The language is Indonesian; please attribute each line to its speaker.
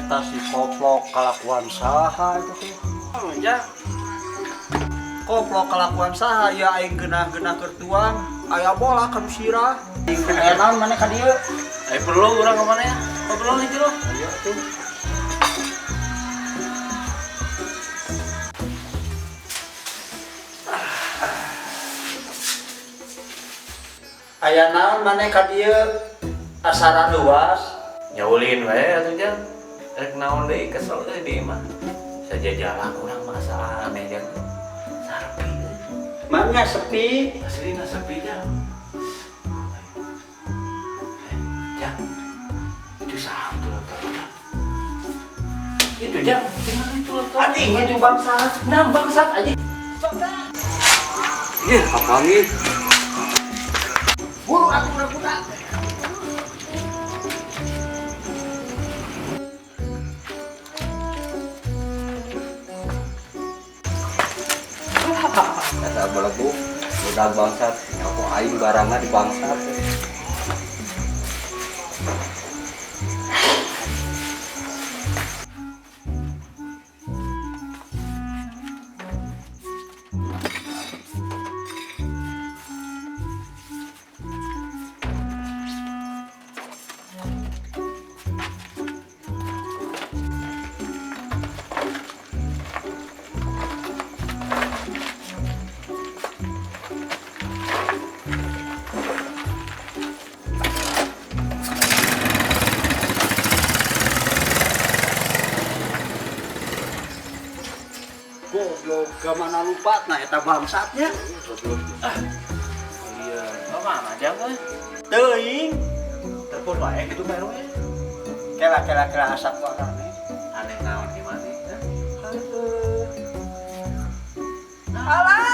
Speaker 1: eta si koplok kalakuan saha itu teh.
Speaker 2: Ya,
Speaker 1: Koplok kalakuan saha ya aing geunah-geunah keur tuang, aya bola ka sirah. Aya naon maneh ka dieu?
Speaker 2: perlu urang ke mana ya? Perlu nih lo.
Speaker 1: Ayo tuh. Aya naon maneh ka dieu? Asara luas.
Speaker 2: Nyaulin wae atuh Jang. Rek naon deui kesel euy di mah. Saja jalan urang masa aneh Jang. Sarepi euy.
Speaker 1: Mana sepi?
Speaker 2: Aslina sepi Jang. Jang. Itu satu lah. Itu Jang, tinggal itu lah.
Speaker 1: Aing itu bangsat.
Speaker 2: Nah, bangsat aja.
Speaker 1: Ih, apa nih? Buru aku udah. Dasar belebu, udah bangsat. Aku aing barangnya di bangsat. Goblok, kemana lupa? Nah, eta bangsatnya.
Speaker 2: Iya, mana Jang euy?
Speaker 1: Teuing.
Speaker 2: Telepon wae gitu bae we.
Speaker 1: Kela asap warnanya.
Speaker 2: Aneh naon di mana?
Speaker 1: Alah,